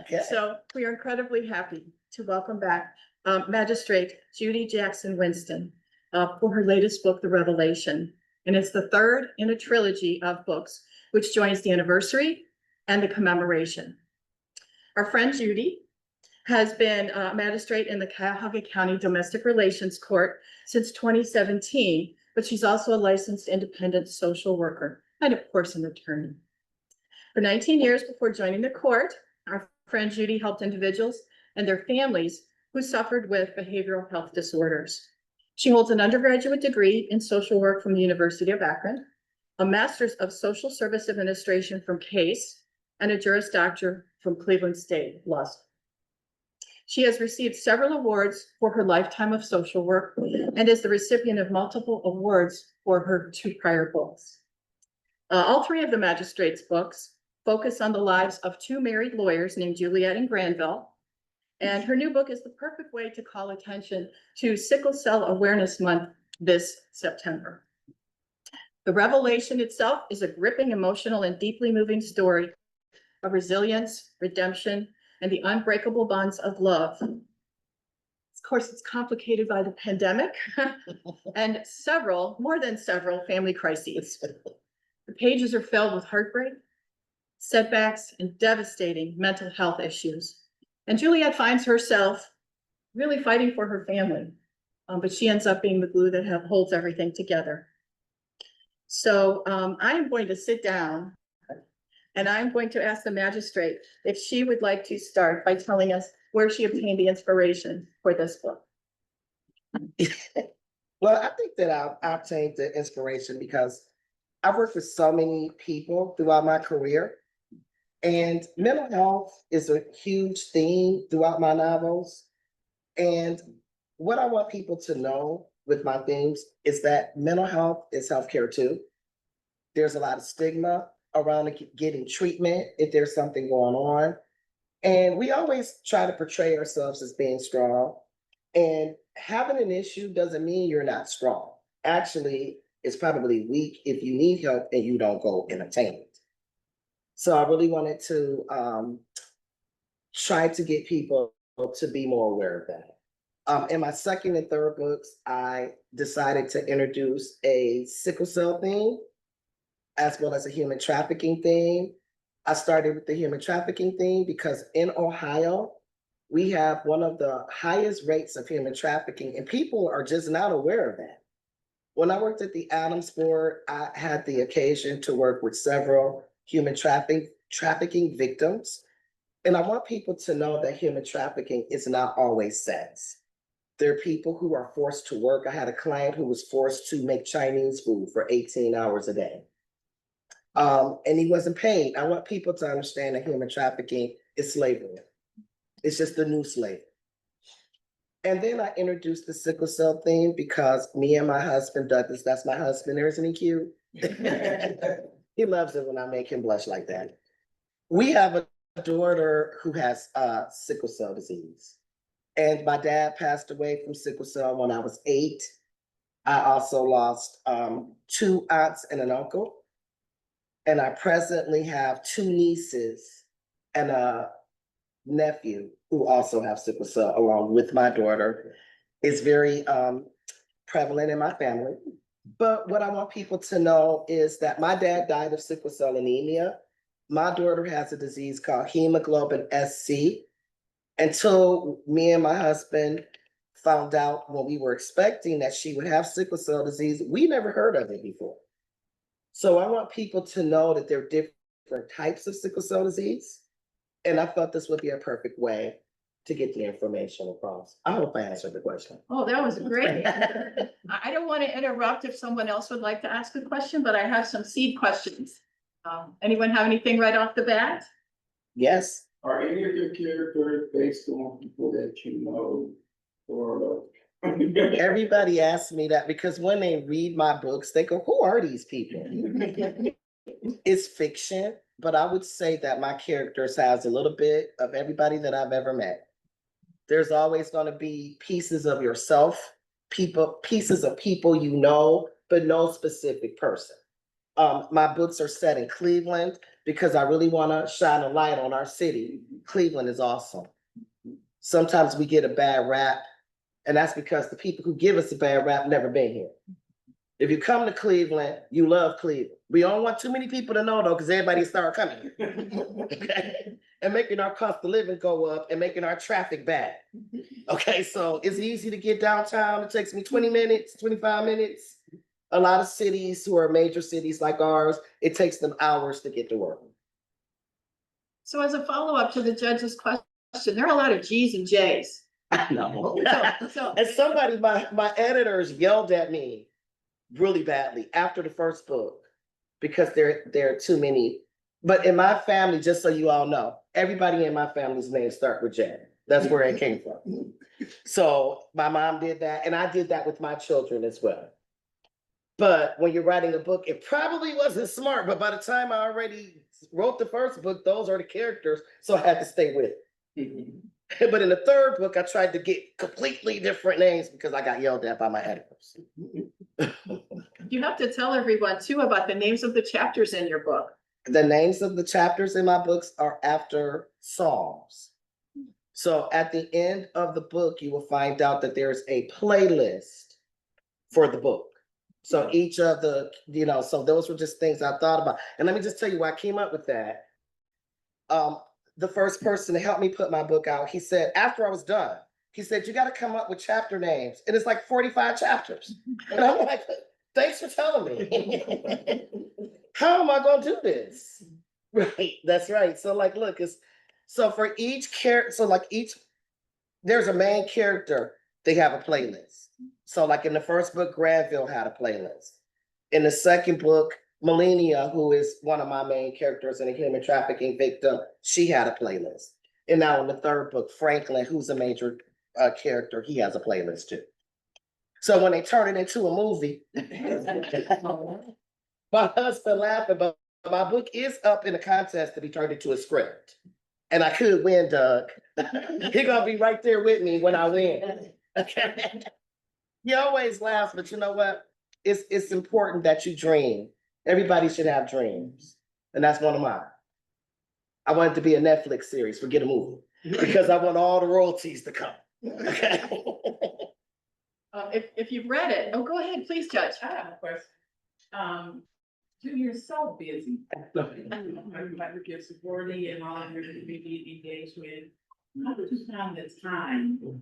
Okay. So we are incredibly happy to welcome back Magistrate Judy Jackson-Winston for her latest book, The Revelation. And it's the third in a trilogy of books, which joins the anniversary and the commemoration. Our friend Judy has been a magistrate in the Cuyahoga County Domestic Relations Court since 2017, but she's also a licensed independent social worker and, of course, an attorney. For 19 years before joining the court, our friend Judy helped individuals and their families who suffered with behavioral health disorders. She holds an undergraduate degree in social work from the University of Akron, a master's of social service administration from Case, and a Juris Doctor from Cleveland State Law School. She has received several awards for her lifetime of social work and is the recipient of multiple awards for her 2 prior books. All 3 of the Magistrate's books focus on the lives of 2 married lawyers named Juliet and Granville. And her new book is the perfect way to call attention to Sickle Cell Awareness Month this September. The Revelation itself is a gripping, emotional, and deeply moving story of resilience, redemption, and the unbreakable bonds of love. Of course, it's complicated by the pandemic and more than several family crises. The pages are filled with heartbreak, setbacks, and devastating mental health issues. And Juliet finds herself really fighting for her family, but she ends up being the glue that holds everything together. So I am going to sit down and I'm going to ask the magistrate if she would like to start by telling us where she obtained the inspiration for this book. Well, I think that I obtained the inspiration because I've worked with so many people throughout my career, and mental health is a huge theme throughout my novels. And what I want people to know with my themes is that mental health is healthcare too. There's a lot of stigma around getting treatment if there's something going on. And we always try to portray ourselves as being strong. And having an issue doesn't mean you're not strong. Actually, it's probably weak if you need help and you don't go and obtain it. So I really wanted to try to get people to be more aware of that. In my second and third books, I decided to introduce a sickle cell theme as well as a human trafficking theme. I started with the human trafficking theme because in Ohio, we have one of the highest rates of human trafficking, and people are just not aware of that. When I worked at the Adams Board, I had the occasion to work with several human trafficking victims. And I want people to know that human trafficking is not always sex. There are people who are forced to work. I had a client who was forced to make Chinese food for 18 hours a day. And he wasn't paid. I want people to understand that human trafficking is slavery. It's just the new slavery. And then I introduced the sickle cell theme because me and my husband, Douglas, that's my husband, isn't he cute? He loves it when I make him blush like that. We have a daughter who has sickle cell disease. And my dad passed away from sickle cell when I was 8. I also lost 2 aunts and an uncle. And I presently have 2 nieces and a nephew who also have sickle cell along with my daughter. It's very prevalent in my family. But what I want people to know is that my dad died of sickle cell anemia. My daughter has a disease called hemoglobin SC. Until me and my husband found out when we were expecting that she would have sickle cell disease, we never heard of it before. So I want people to know that there are different types of sickle cell disease. And I thought this would be a perfect way to get the information across. I hope I answered the question. Oh, that was great. I don't want to interrupt if someone else would like to ask a question, but I have some seed questions. Anyone have anything right off the bat? Yes. Are any of your characters based on people that you know or? Everybody asks me that because when they read my books, they go, who are these people? It's fiction, but I would say that my characters has a little bit of everybody that I've ever met. There's always going to be pieces of yourself, pieces of people you know, but no specific person. My books are set in Cleveland. because I really want to shine a light on our city. Cleveland is awesome. Sometimes we get a bad rap, and that's because the people who give us a bad rap never been here. If you come to Cleveland, you love Cleveland. We don't want too many people to know though, because everybody start coming here. Okay? And making our cost of living go up and making our traffic bad. Okay, so it's easy to get downtown. It takes me 20 minutes, 25 minutes. A lot of cities who are major cities like ours, it takes them hours to get to work. So as a follow-up to the judge's question, there are a lot of Gs and Js. I know. So And somebody, my editors yelled at me really badly after the first book because there are too many. But in my family, just so you all know, everybody in my family's name start with J. That's where it came from. So my mom did that, and I did that with my children as well. But when you're writing a book, it probably wasn't smart, but by the time I already wrote the first book, those are the characters, so I had to stay with it. But in the third book, I tried to get completely different names because I got yelled at by my editors. you have to tell everyone too about the names of the chapters in your book. The names of the chapters in my books are after songs. So at the end of the book, you will find out that there's a playlist for the book. So each of the, so those were just things I thought about. And let me just tell you why I came up with that. The first person to help me put my book out, he said, after I was done, he said, you got to come up with chapter names. And it's like 45 chapters. And I'm like, thanks for telling me. How am I going to do this? Right, that's right. So like, look, so for each character, so like there's a main character, they have a playlist. So like in the first book, Granville had a playlist. In the second book, Melania, who is one of my main characters and a human trafficking victim, she had a playlist. And now in the third book, Franklin, who's a major character, he has a playlist too. So when they turn it into a movie, my husband laughing, but my book is up in a contest to be turned into a script. And I could win, Doug. He's gonna be right there with me when I win. Okay. He always laughs, but you know what? It's important that you dream. Everybody should have dreams. And that's one of mine. I want it to be a Netflix series, forget a movie, because I want all the royalties to come. Okay. If you've read it, oh, go ahead, please, Judge. I have a question. Judy, you're so busy. Like with your sorority and all of your community engagement, how did you find the time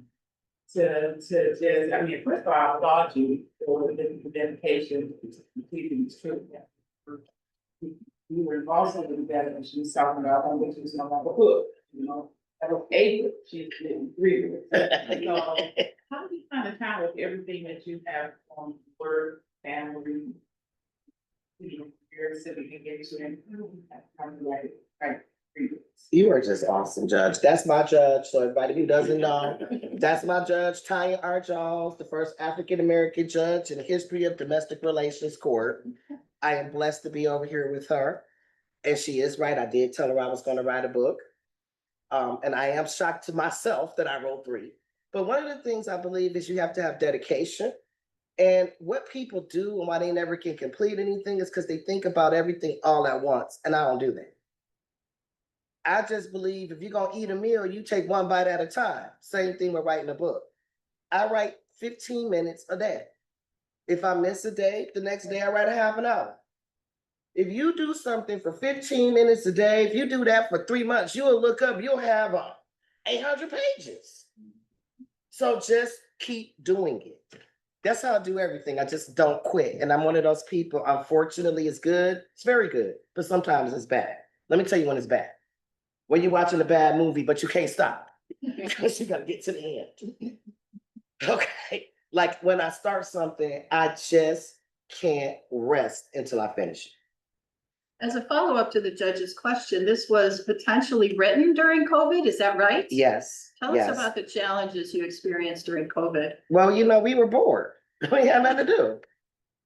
to just, I mean, first of all, I applaud you for the dedication to completing this trip. You were involved in that, and she was talking about how much she was gonna have a book, that was 8, she didn't agree with it. So how do you find the time with everything that you have on work, family, your civic engagement? You are just awesome, Judge. That's my judge. So everybody who doesn't know, that's my judge, Tanya R. Jones, the first African-American judge in the history of domestic relations court. I am blessed to be over here with her. And she is right. I did tell her I was going to write a book. And I am shocked to myself that I wrote 3. But one of the things I believe is you have to have dedication. And what people do and why they never can complete anything is because they think about everything all at once. And I don't do that. I just believe if you're going to eat a meal, you take one bite at a time. Same thing with writing a book. I write 15 minutes a day. If I miss a day, the next day I write a half an hour. If you do something for 15 minutes a day, if you do that for 3 months, you'll look up, you'll have 800 pages. So just keep doing it. That's how I do everything. I just don't quit. And I'm one of those people, unfortunately, it's good. It's very good, but sometimes it's bad. Let me tell you when it's bad. When you're watching a bad movie, but you can't stop because you got to get to the end. Okay. Like when I start something, I just can't rest until I finish it. As a follow-up to the judge's question, this was potentially written during COVID, is that right? Yes. Tell yes. us about the challenges you experienced during COVID. Well, we were bored. We had nothing to do.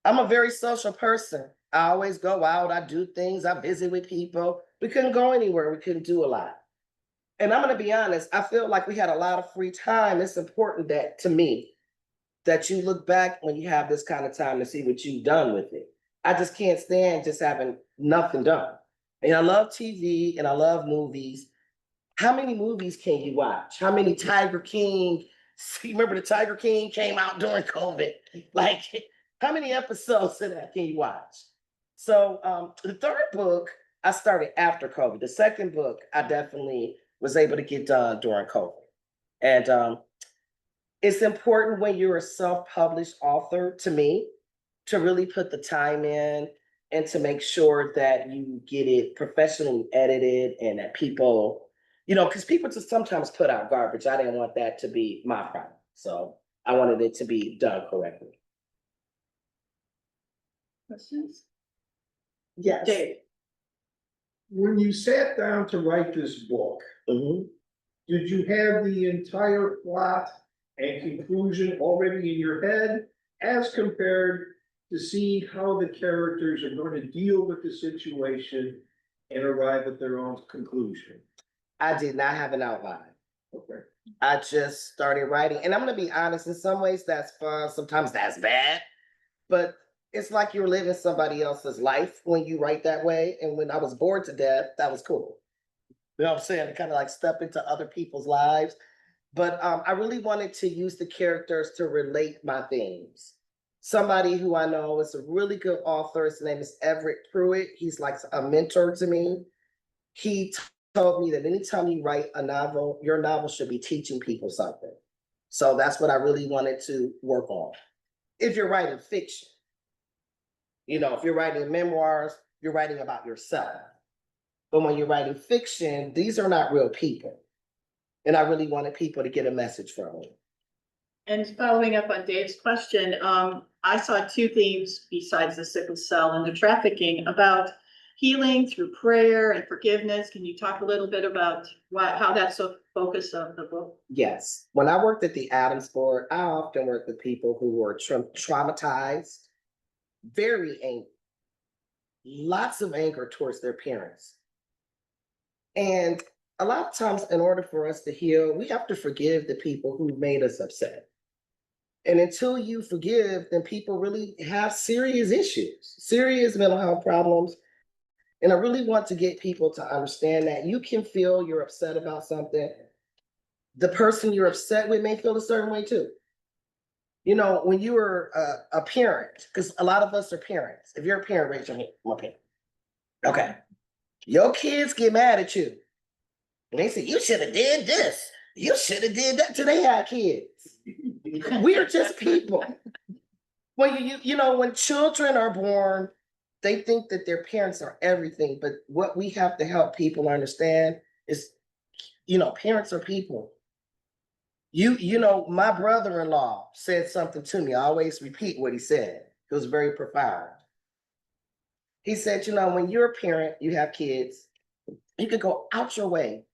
I'm a very social person. I always go out, I do things, I visit with people. We couldn't go anywhere, we couldn't do a lot. And I'm gonna be honest, I feel like we had a lot of free time. It's important that, to me, that you look back when you have this kind of time to see what you've done with it. I just can't stand just having nothing done. And I love TV and I love movies. How many movies can you watch? How many Tiger King? Remember the Tiger King came out during COVID? Like, how many episodes of that can you watch? So the third book I started after COVID. The second book I definitely was able to get done during COVID. And it's important when you're a self-published author to me to really put the time in and to make sure that you get it professionally edited and that people, because people just sometimes put out garbage. I didn't want that to be my problem. So I wanted it to be done correctly. Questions? Yes. Dave? When you sat down to write this book, Mhm. did you have the entire plot and conclusion already in your head as compared to see how the characters are going to deal with the situation and arrive at their own conclusion? I did not have an outline. Okay. I just started writing. And I'm going to be honest, in some ways that's fun, sometimes that's bad. But it's like you're living somebody else's life when you write that way. And when I was bored to death, that was cool. You know what I'm saying? To kind of like step into other people's lives. But I really wanted to use the characters to relate my themes. Somebody who I know is a really good author, his name is Everett Pruitt. He's like a mentor to me. He told me that anytime you write a novel, your novel should be teaching people something. So that's what I really wanted to work on. If you're writing fiction, if you're writing memoirs, you're writing about yourself. But when you're writing fiction, these are not real people. And I really wanted people to get a message from it. And following up on Dave's question, I saw two themes besides the sickle cell and the trafficking about healing through prayer and forgiveness. Can you talk a little bit about how that's a focus of the book? Yes. When I worked at the Adams Board, I often worked with people who were traumatized, very angry, lots of anger towards their parents. And a lot of times, in order for us to heal, we have to forgive the people who made us upset. And until you forgive, then people really have serious issues, serious mental health problems. And I really want to get people to understand that you can feel you're upset about something. The person you're upset with may feel a certain way too. When you were a parent, because a lot of us are parents. If you're a parent, raise your hand. I'm a parent. Okay. Your kids get mad at you. And they say, you should have did this. You should have did that till they had kids. We are just people. When when children are born, they think that their parents are everything. But what we have to help people understand is, parents are people. My brother-in-law said something to me. I always repeat what he said. It was very profound. He said, when you're a parent, you have kids, you could go out your way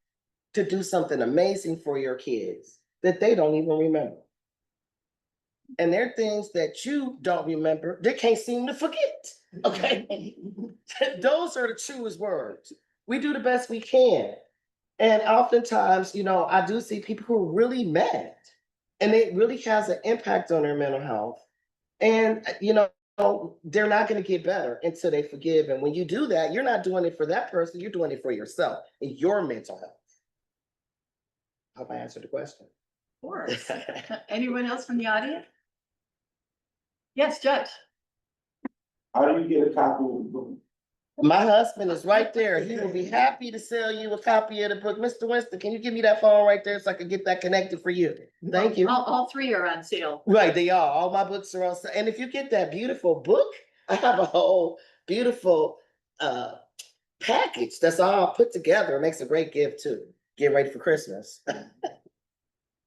to do something amazing for your kids that they don't even remember. And there are things that you don't remember, they can't seem to forget. Okay. Those are the truest words. We do the best we can. And oftentimes, I do see people who are really mad and it really has an impact on their mental health. And, they're not going to get better until they forgive. And when you do that, you're not doing it for that person, you're doing it for yourself and your mental health. I hope I answered the question. Of course. Anyone else from the audience? Yes, Judge. How do you get a copy of the book? My husband is right there. He will be happy to sell you a copy of the book. Mr. Winston, can you give me that phone right there so I can get that connected for you? Thank you. All three are on sale. Right, they are. All my books are on sale. And if you get that beautiful book, I have a whole beautiful package that's all put together. It makes a great gift too. Get ready for Christmas.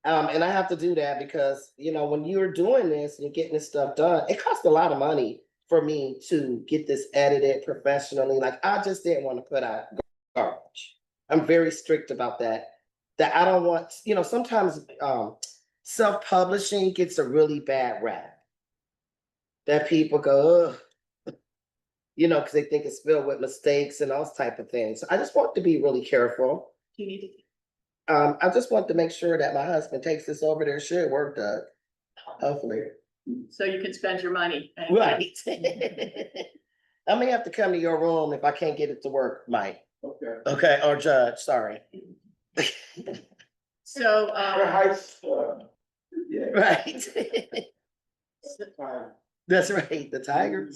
And I have to do that because, when you're doing this and you're getting this stuff done, it costs a lot of money for me to get this edited professionally. Like, I just didn't want to put out garbage. I'm very strict about that. That I don't want, sometimes self-publishing gets a really bad rap. That people go, ugh, because they think it's filled with mistakes and those type of things. I just want to be really careful. Do you need to? I just want to make sure that my husband takes this over there. Should work, Doug. Hopefully. So you can spend your money. Right. I may have to come to your room if I can't get it to work, Mike. Okay. Okay, or Judge, sorry. So, Yeah. Right. That's right, the tiger.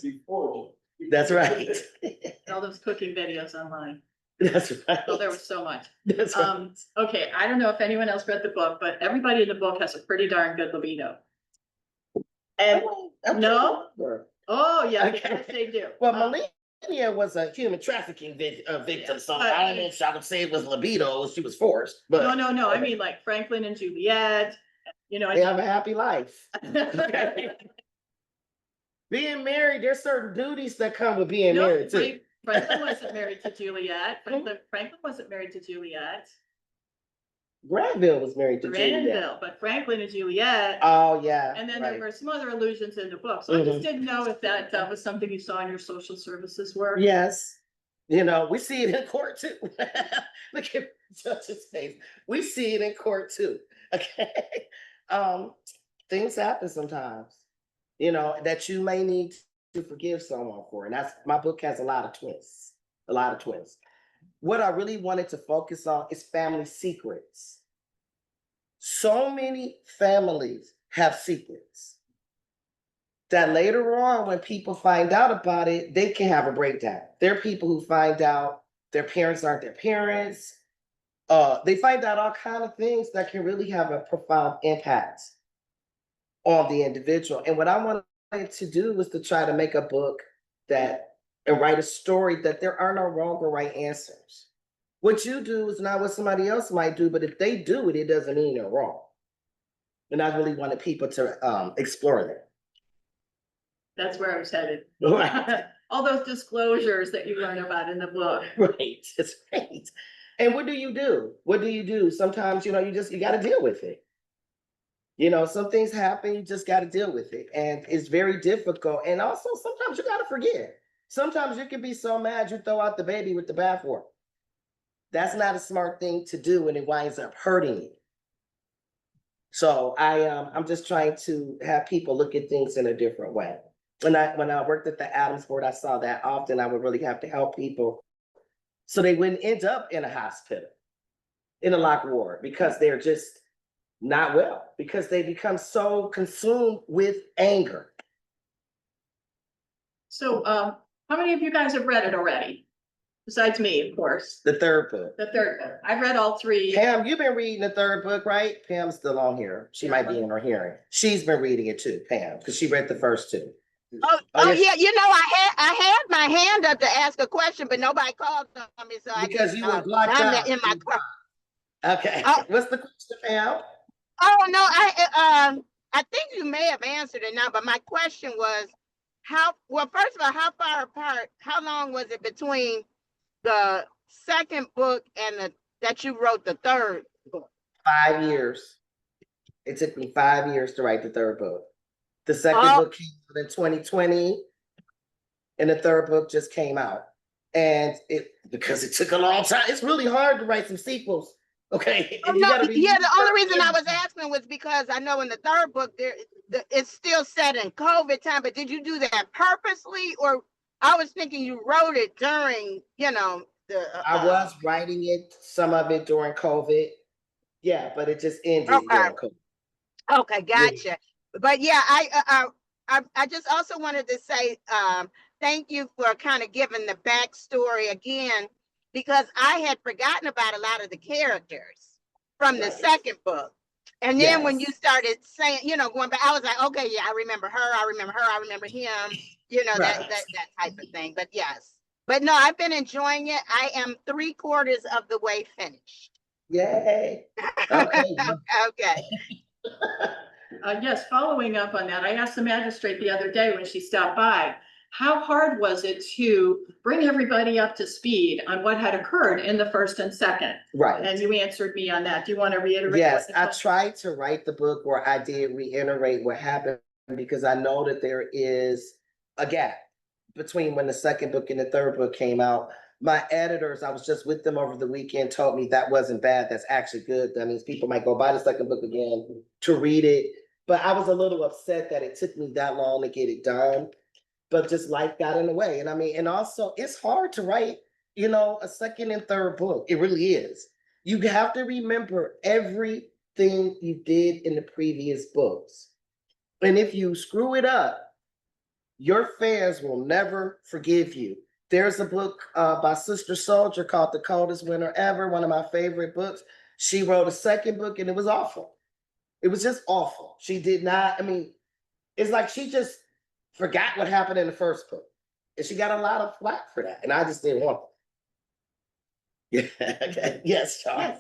That's right. all those cooking videos online. That's right. Oh, there was so much. That's right. Okay, I don't know if anyone else read the book, but everybody in the book has a pretty darn good libido. And No? Oh, yeah, Okay. yes, they do. Well, Melania was a human trafficking victim, so but- I don't know if I would say it was libido, she was forced, No, but no, I mean like Franklin and Juliet, you know. they have a happy life. Okay. Being married, there's certain duties that come with being No, married too. Franklin wasn't married to Juliet. Franklin wasn't married to Juliet. Granville was married to Judy. Granville, but Franklin and Juliet. Oh, yeah. And then right. there were some other allusions in the book. So I just didn't know if that was something you saw in your social services work. Yes, you know, we see it in court too. Look at Judge's face. We see it in court too. Okay. Things happen sometimes, you know, that you may need to forgive someone for. And that's, my book has a lot of twists, a lot of twists. What I really wanted to focus on is family secrets. So many families have secrets that later on, when people find out about it, they can have a breakdown. There are people who find out their parents aren't their parents. They find out all kinds of things that can really have a profound impact on the individual. And what I wanted to do was to try to make a book and write a story that there are no wrong or right answers. What you do is not what somebody else might do, but if they do it, it doesn't mean they're wrong. And I really wanted people to explore that. That's where I was headed. Right. All those disclosures that you learn about in the book. Right, that's right. And what do you do? What do you do? Sometimes, you know, you got to deal with it. You know, some things happen, you just got to deal with it. And it's very difficult. And also, sometimes you got to forget. Sometimes you can be so mad you throw out the baby with the bathwater. That's not a smart thing to do, and it winds up hurting you. So I'm just trying to have people look at things in a different way. When I worked at the Adams Board, I saw that often. I would really have to help people so they wouldn't end up in a hospital, in a locked ward, because they're just not well, because they become so consumed with anger. So, how many of you guys have read it already? Besides me, of course. The third book. The third book. I've read all three. Pam, you've been reading the third book, right? Pam's still on here. She might be in her hearing. She's been reading it too, Pam, because she read the first two. Oh yeah, you know, I had my hand up to ask a question, but nobody called on me, so Because you were blocked out. in my car. Okay, what's the question, Pam? Oh no, I think you may have answered it now, but my question was first of all, how far apart, how long was it between the second book and that you wrote the third book? 5 years. It took me 5 years to write the third book. The second book came out in 2020, and the third book just came out. And because it took a long time, it's really hard to write some sequels. Okay. Oh, no, the only reason I was asking was because I know in the third book it's still set in COVID time, but did you do that purposely, or I was thinking you wrote it during, you know, I was writing it, some of it during COVID. Yeah, but it just ended during COVID. Okay, gotcha. Yeah. But yeah, I just also wanted to say thank you for kind of giving the backstory again, because I had forgotten about a lot of the characters from the second book. And then when you started saying, you know, going back, I was like, okay, yeah, I remember her, I remember him, you know, that type of thing. But yes, but no, I've been enjoying it. I am 3/4 of the way finished. Yay. Okay. Okay. Yes, following up on that, I asked the magistrate the other day when she stopped by, how hard was it to bring everybody up to speed on what had occurred in the first and second? Right. And you answered me on that. Do you want to reiterate? Yes, I tried to write the book where I did reiterate what happened, because I know that there is a gap between when the second book and the third book came out. My editors, I was just with them over the weekend, told me that wasn't bad. That's actually good. That means people might go buy the second book again to read it. But I was a little upset that it took me that long to get it done. but just life got in the way. And I mean, and also it's hard to write, you know, a second and third book. It really is. You have to remember everything you did in the previous books. And if you screw it up, your fans will never forgive you. There's a book by Sister Soldier called The Coldest Winter Ever, one of my favorite books. She wrote a second book and it was awful. It was just awful. She did not, I mean, it's like she just forgot what happened in the first book. And she got a lot of flack for that. And I just didn't want it. Yeah, okay. Yes, Charles.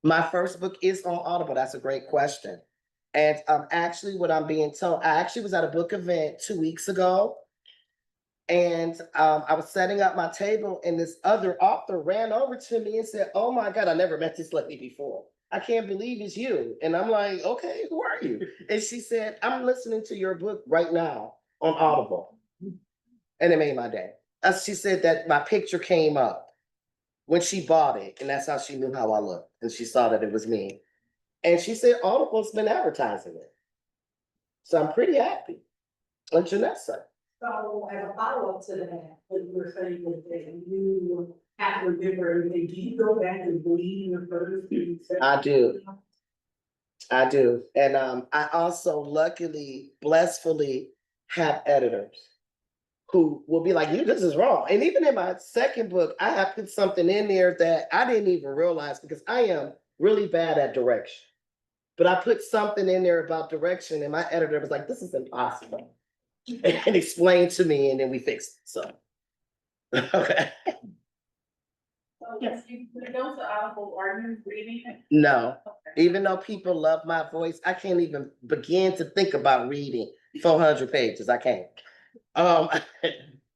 My first book is on Audible. That's a great question. And actually, what I'm being told, I actually was at a book event 2 weeks ago. And I was setting up my table, and this other author ran over to me and said, "Oh my God, I never met this lady before. I can't believe it's you." And I'm like, "Okay, who are you?" And she said, "I'm listening to your book right now on Audible." And it made my day. She said that my picture came up when she bought it, and that's how she knew how I looked. And she saw that it was me. And she said Audible's been advertising it. So I'm pretty happy. And Janessa. So as a follow-up to that, what you were saying was that you have to remember everything. Do you go back and read the first? I do. I do. And I also luckily, blissfully have editors who will be like, this is wrong. And even in my second book, I have put something in there that I didn't even realize because I am really bad at direction. But I put something in there about direction and my editor was like, "This is impossible." And explained to me, and then we fixed it. So, okay. So yes, you go to Audible, are you reading it? No, even though people love my voice, I can't even begin to think about reading 400 pages. I can't.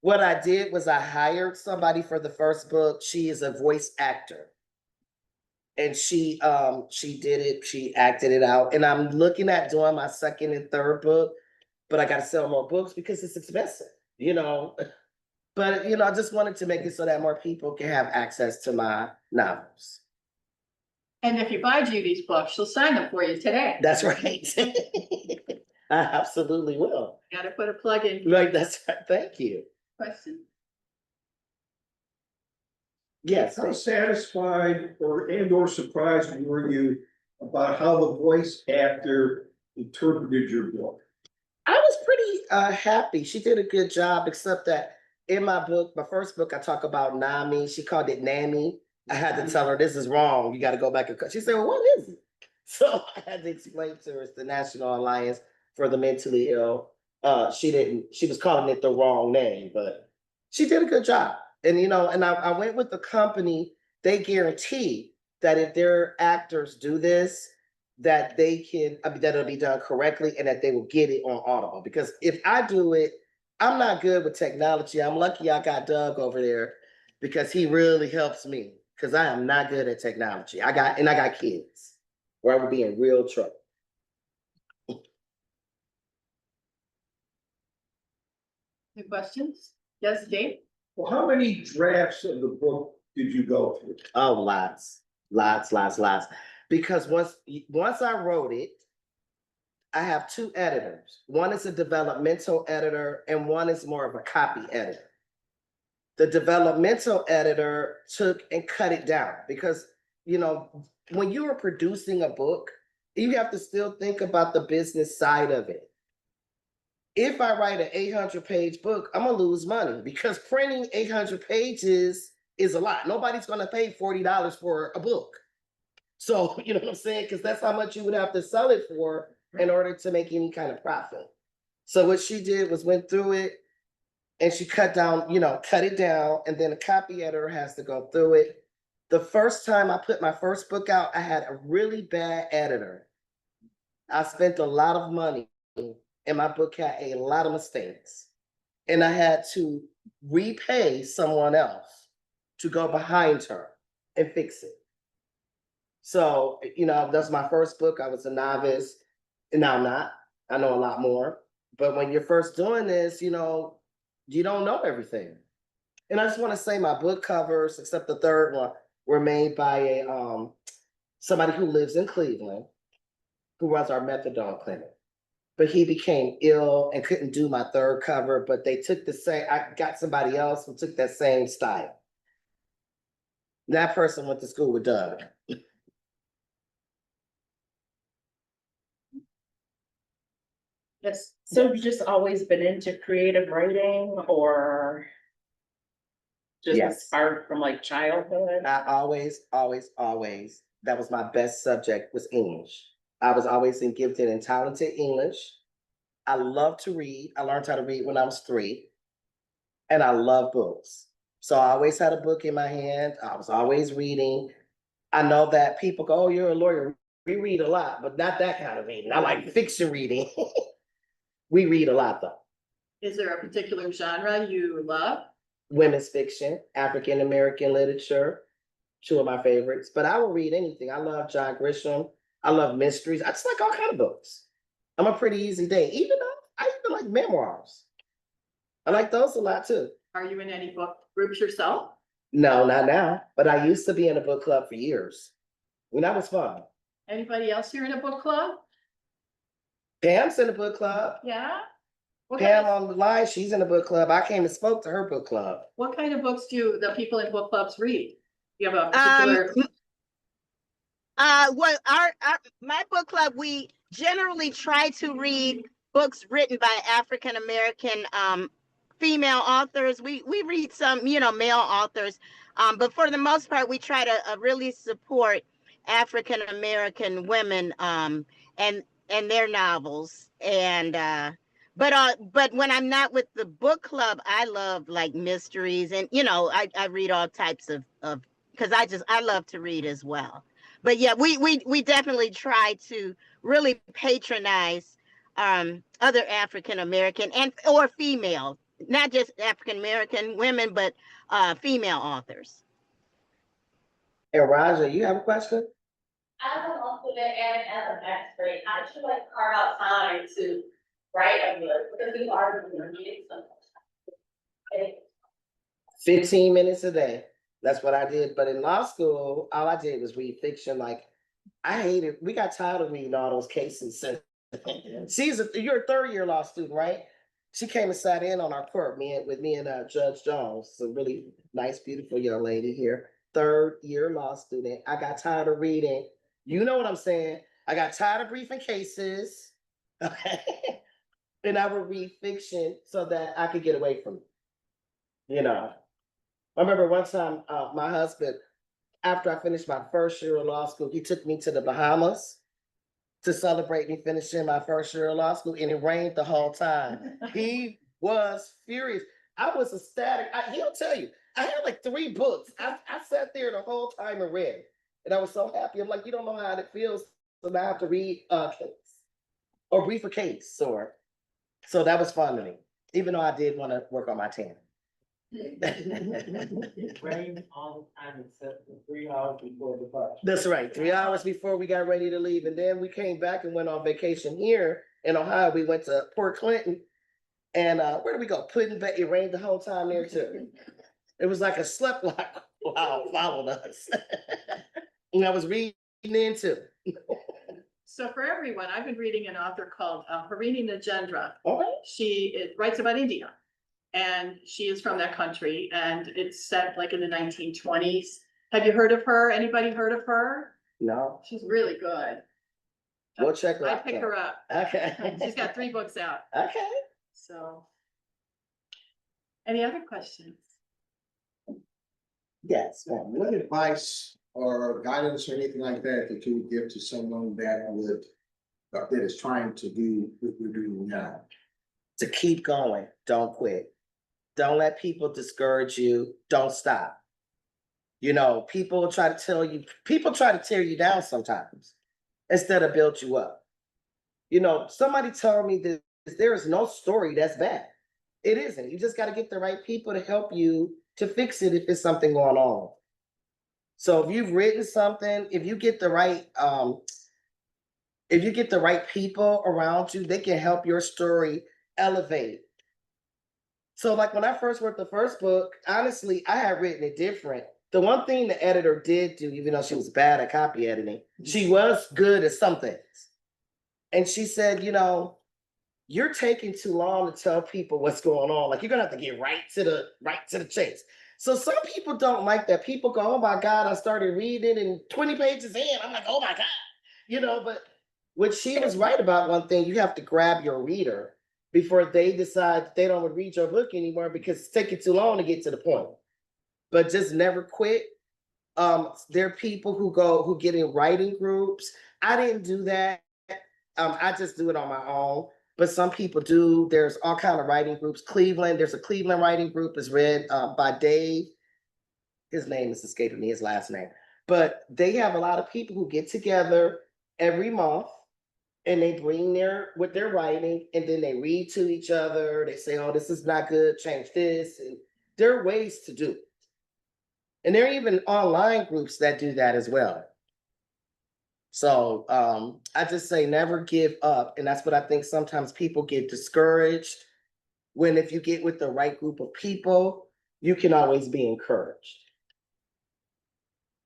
What I did was I hired somebody for the first book. She is a voice actor. And she did it, she acted it out. And I'm looking at doing my second and third book, but I gotta sell more books because it's expensive, you know. But I just wanted to make it so that more people can have access to my novels. And if you buy Judy's book, she'll sign them for you today. That's right. I absolutely will. Gotta put a plug in. Right, that's right. Thank you. Question? Yes. How satisfied or surprised were you about how the voice actor interpreted your book? I was pretty happy. She did a good job, except that in my book, my first book, I talk about NAMI. She called it NAMI. I had to tell her this is wrong. You got to go back and cut. She said, "Well, what is it?" So I had to explain to her it's the National Alliance for the Mentally Ill. She was calling it the wrong name, but she did a good job. And and I went with the company. They guarantee that if their actors do this, that they can, that it'll be done correctly and that they will get it on Audible. Because if I do it, I'm not good with technology. I'm lucky I got Doug over there because he really helps me because I am not good at technology. I got kids where I would be in real trouble. Any questions? Yes, Dave? Well, how many drafts of the book did you go through? Oh, lots. Because once I wrote it, I have two editors. One is a developmental editor and one is more of a copy editor. The developmental editor took and cut it down because, when you are producing a book, you have to still think about the business side of it. If I write an 800-page book, I'm gonna lose money because printing 800 pages is a lot. Nobody's gonna pay $40 for a book. So, you know what I'm saying? Because that's how much you would have to sell it for in order to make any kind of profit. So what she did was went through it and she cut it down, and then a copy editor has to go through it. The first time I put my first book out, I had a really bad editor. I spent a lot of money and my book had a lot of mistakes. And I had to repay someone else to go behind her and fix it. So, that's my first book. I was a novice, and now I'm not. I know a lot more. But when you're first doing this, you don't know everything. And I just want to say my book covers, except the third one, were made by somebody who lives in Cleveland, who runs our methadone clinic. but he became ill and couldn't do my third cover, but they took the same, I got somebody else who took that same style. That person went to school with Doug. Yes, so you've just always been into creative writing or just Yes. inspired from like childhood? I always, that was my best subject was English. I was always gifted and talented English. I love to read. I learned how to read when I was 3. And I love books. So I always had a book in my hand. I was always reading. I know that people go, oh, you're a lawyer. We read a lot, but not that kind of reading. I like fiction reading. We read a lot though. Is there a particular genre you love? Women's fiction, African American literature, 2 of my favorites. But I will read anything. I love John Grisham. I love mysteries. I just like all kind of books. I'm a pretty easy day. Even though I even like memoirs. I like those a lot too. Are you in any book groups yourself? No, not now. But I used to be in a book club for years. And that was fun. Anybody else here in a book club? Pam's in a book club. Yeah? What Pam kind, on the line, she's in a book club. I came and spoke to her book club. what kind of books do the people in book clubs read? You have a Um, particular, Well, my book club, we generally try to read books written by African American female authors. We read some, male authors, but for the most part, we try to really support African American women and their novels. And but when I'm not with the book club, I love like mysteries, and I read all types of because I love to read as well. But yeah, we definitely try to really patronize other African American and or female, not just African American women, but female authors. And Raja, you have a question? As an alternate and as an expert, how did you like carve out time to write a book? Because we are reading so much. 15 minutes a day. That's what I did. But in law school, all I did was read fiction. Like I hated, we got tired of reading all those cases. You're a 3rd-year law student, right? She came and sat in on our court, with me and Judge Jones, a really nice, beautiful young lady here. 3rd-year law student. I got tired of reading. You know what I'm saying? I got tired of briefing cases. Okay. And I would read fiction so that I could get away from it. I remember one time, my husband, after I finished my 1st year of law school, he took me to the Bahamas to celebrate me finishing my 1st year of law school, and it rained the whole time. He was furious. I was ecstatic. He'll tell you, I had like 3 books. I sat there the whole time and read, and I was so happy. I'm like, you don't know how it feels, so now I have to read a case or brief a case, so that was fun to me, even though I did want to work on my tan. It rained all the time except for 3 hours before the bus. That's right. 3 hours before we got ready to leave. And then we came back and went on vacation here in Ohio. We went to Port Clinton. And where did we go? Puddin' It rained the whole time there too. It was like a slept like cloud followed us. And I was reading into. so for everyone, I've been reading an author called Harini Najendra. Okay. She writes about India. And she is from that country, and it's set like in the 1920s. Have you heard of her? Anybody heard of her? No. She's really good. We'll check her I out. pick her up. Okay. She's got 3 books out. Okay. So, any other questions? Yes, ma'am. What advice or guidance or anything like that that you would give to someone that is trying to do what you're doing now? To keep going, don't quit. Don't let people discourage you. Don't stop. People try to tear you down sometimes instead of build you up. Somebody told me that there is no story that's bad. It isn't. You just got to get the right people to help you to fix it if it's something going on. So if you've written something, if you get the right people around you, they can help your story elevate. So like when I first wrote the first book, honestly, I had written it different. The one thing the editor did do, even though she was bad at copy editing, she was good at some things. And she said, you're taking too long to tell people what's going on. Like, you're gonna have to get right to the chase. So some people don't like that. People go, oh my God, I started reading and 20 pages in. I'm like, oh my God, but what she was right about one thing, you have to grab your reader before they decide they don't want to read your book anymore because it's taking too long to get to the point. But just never quit. There are people who get in writing groups. I didn't do that. I just do it on my own. But some people do. There's all kind of writing groups. There's a Cleveland writing group is read by Dave. His name is escaping me, his last name. But they have a lot of people who get together every month and they bring what they're writing and then they read to each other. They say, oh, this is not good, change this. And there are ways to do it. And there are even online groups that do that as well. So I just say never give up. And that's what I think sometimes people get discouraged when if you get with the right group of people, you can always be encouraged.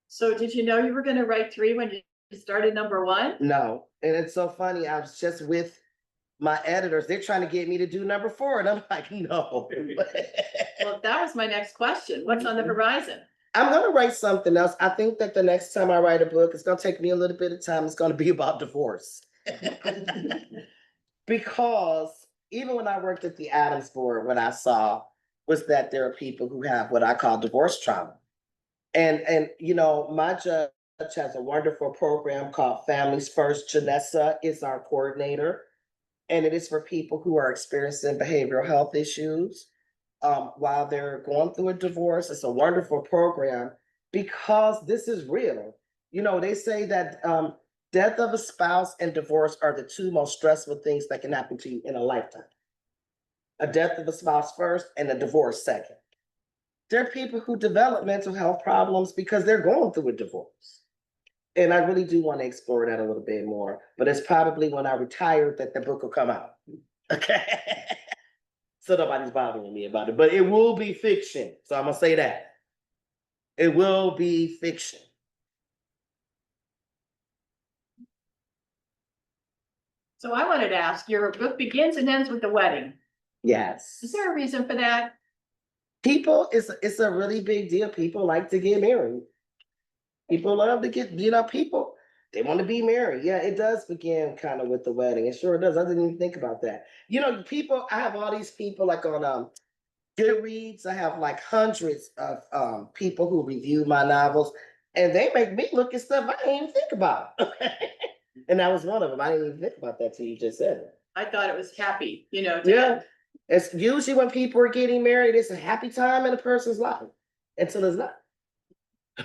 So did you know you were gonna write 3 when you started number 1? No. And it's so funny. I was just with my editors. They're trying to get me to do number 4. And I'm like, no. Well, that was my next question. What's on the horizon? I'm going to write something else. I think that the next time I write a book, it's going to take me a little bit of time. It's going to be about divorce. Because even when I worked at the Adams Board, what I saw was that there are people who have what I call divorce trauma. And my judge has a wonderful program called Families First. Janessa is our coordinator. And it is for people who are experiencing behavioral health issues. While they're going through a divorce. It's a wonderful program because this is real. They say that death of a spouse and divorce are the 2 most stressful things that can happen to you in a lifetime. A death of a spouse first and a divorce second. There are people who develop mental health problems because they're going through a divorce. And I really do want to explore that a little bit more, but it's probably when I retire that the book will come out. Okay. So nobody's bothering me about it, but it will be fiction. So I'm gonna say that. It will be fiction. So I wanted to ask, your book begins and ends with the wedding. Yes. Is there a reason for that? People, it's a really big deal. People like to get married. People love to get, people, they want to be married. Yeah, it does begin kind of with the wedding. It sure does. I didn't even think about that. I have all these people like on Goodreads. I have like hundreds of people who review my novels, and they make me look at stuff I didn't even think about. And that was one of them. I didn't even think about that till you just said it. I thought it was happy, to Yeah. It's usually when people are getting married, it's a happy time in a person's life until it's not.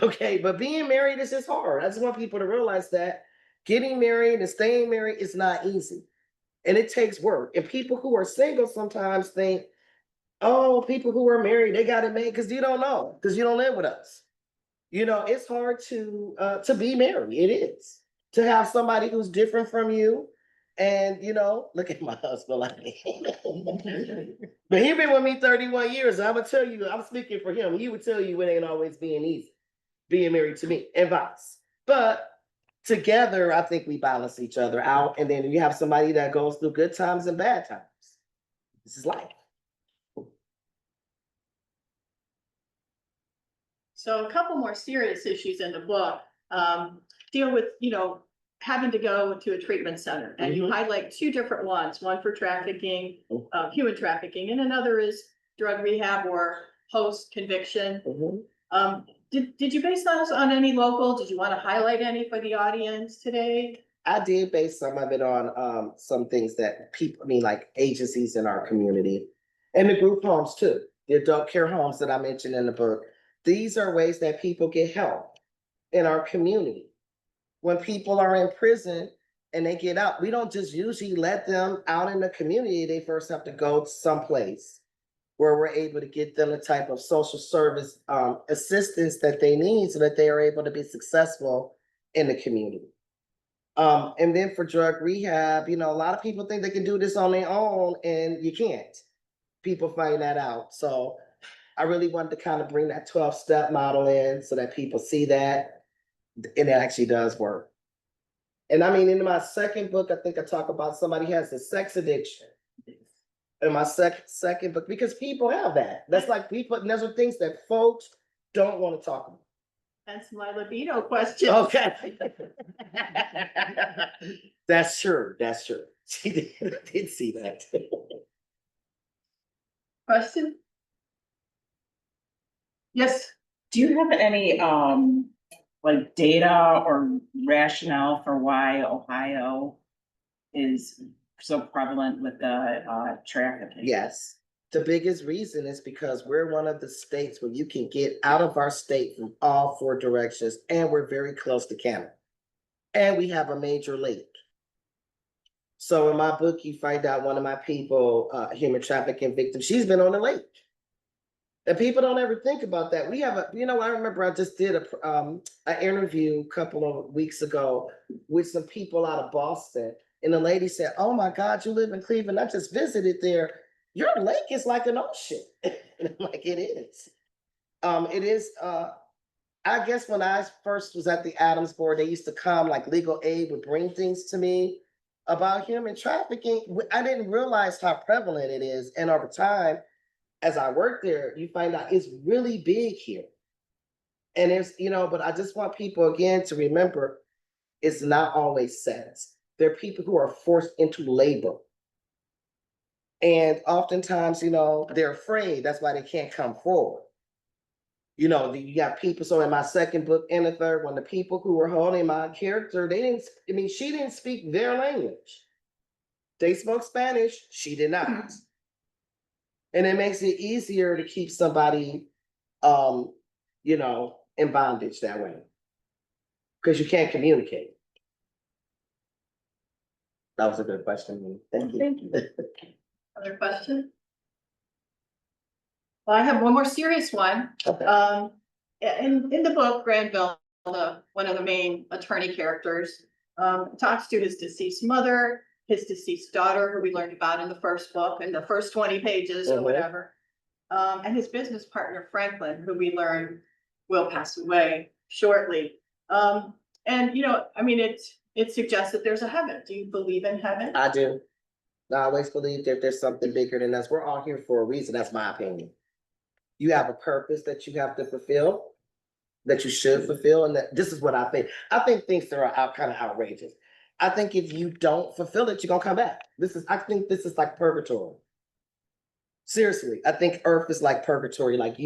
Okay, but being married is just hard. I just want people to realize that getting married and staying married is not easy. And it takes work. And people who are single sometimes think, oh, people who are married, they got it made because you don't know, because you don't live with us. It's hard to be married. It is. To have somebody who's different from you. And look at my husband like but he been with me 31 years. I'm gonna tell you, I'm speaking for him. He would tell you it ain't always being easy, being married to me and vice. But together, I think we balance each other out. And then you have somebody that goes through good times and bad times. This is life. So a couple more serious issues in the book deal with, having to go to a treatment center. And you highlight 2 different ones, one for trafficking, human trafficking, and another is drug rehab or post-conviction. Did you base those on any local? Did you want to highlight any for the audience today? I did base some of it on some things that like agencies in our community and the group homes too. The adult care homes that I mentioned in the book. These are ways that people get help in our community. When people are in prison and they get out, we don't just usually let them out in the community. They first have to go to someplace where we're able to get them the type of social service assistance that they need so that they are able to be successful in the community. And then for drug rehab, a lot of people think they can do this on their own and you can't. People find that out. So I really wanted to kind of bring that 12-step model in so that people see that. And it actually does work. And I mean, in my second book, I think I talk about somebody has a sex addiction. in my second book, because people have that. That's like people, and those are things that folks don't want to talk about. That's my libido question. Okay. That's true, that's true. She did see that. Question? Yes, Do you have any, like data or rationale for why Ohio is so prevalent with the, trafficking? Yes. The biggest reason is because we're one of the states where you can get out of our state from all four directions, and we're very close to Canada. And we have a major lake. So in my book, you find out one of my people, human trafficking victim, she's been on the lake. And people don't ever think about that. We have I remember I just did an interview a couple of weeks ago with some people out of Boston. And the lady said, "Oh my God, you live in Cleveland. I just visited there. Your lake is like an ocean." And I'm like, it is. It is, I guess when I first was at the Adams Board, they used to come, like legal aid would bring things to me about human trafficking. I didn't realize how prevalent it is. And over time, as I worked there, you find out it's really big here. And but I just want people again to remember it's not always sex. There are people who are forced into labor. And oftentimes, they're afraid. That's why they can't come forward. You have people. So in my second book and the third one, the people who were holding my character, she didn't speak their language. They spoke Spanish, she did not. And it makes it easier to keep somebody, in bondage that way. Because you can't communicate. That was a good question. Thank you. Thank you. Other question? Well, I have one more serious one. Okay. In the book, Granville, one of the main attorney characters, talks to his deceased mother, his deceased daughter, who we learned about in the first book, in the first 20 pages or whatever. And his business partner, Franklin, who we learn will pass away shortly. It suggests that there's a heaven. Do you believe in heaven? I do. I always believe that there's something bigger than us. We're all here for a reason. That's my opinion. You have a purpose that you have to fulfill, that you should fulfill. And that this is what I think. I think things that are kind of outrageous. I think if you don't fulfill it, you're gonna come back. I think this is like purgatory. Seriously, I think Earth is like purgatory. Like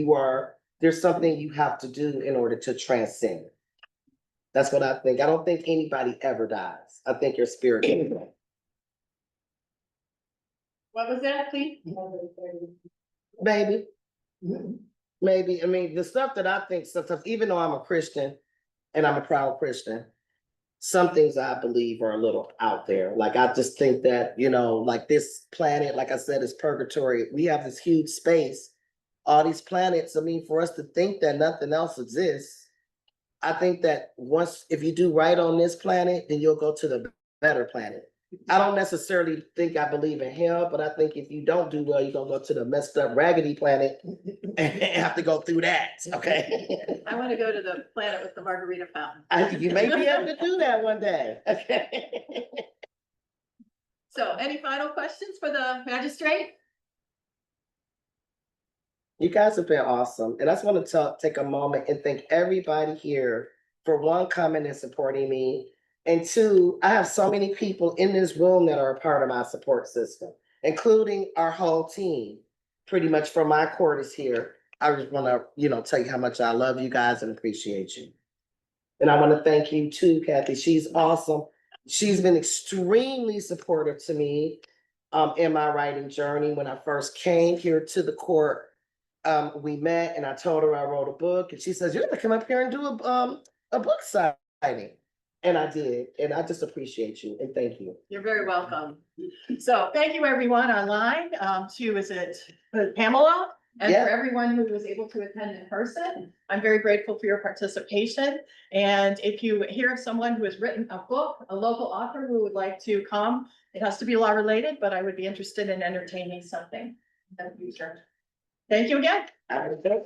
there's something you have to do in order to transcend. That's what I think. I don't think anybody ever dies. I think your spirit. What was that, please? Maybe. Maybe. I mean, the stuff that I think sometimes, even though I'm a Christian and I'm a proud Christian, some things I believe are a little out there. Like, I just think that, like this planet, like I said, is purgatory. We have this huge space, all these planets. I mean, for us to think that nothing else exists, I think that if you do right on this planet, then you'll go to the better planet. I don't necessarily think I believe in hell, but I think if you don't do well, you're gonna go to the messed up, raggedy planet and have to go through that. Okay. I want to go to the planet with the margarita fountain. You may be able to do that one day. Okay. So, any final questions for the magistrate? You guys have been awesome. And I just want to take a moment and thank everybody here for one, coming and supporting me. And two, I have so many people in this room that are a part of my support system, including our whole team, pretty much from my quarters here. I just want to, tell you how much I love you guys and appreciate you. And I want to thank you too, Kathy. She's awesome. She's been extremely supportive to me in my writing journey. When I first came here to the court, we met and I told her I wrote a book, and she says, "You're gonna come up here and do a book signing." And I did, and I just appreciate you and thank you. You're very welcome. So thank you everyone online, to Pamela, and Yeah. for everyone who was able to attend in person. I'm very grateful for your participation. And if you hear of someone who has written a book, a local author who would like to come, it has to be law related, but I would be interested in entertaining something in the future. Thank you again. Have a good day.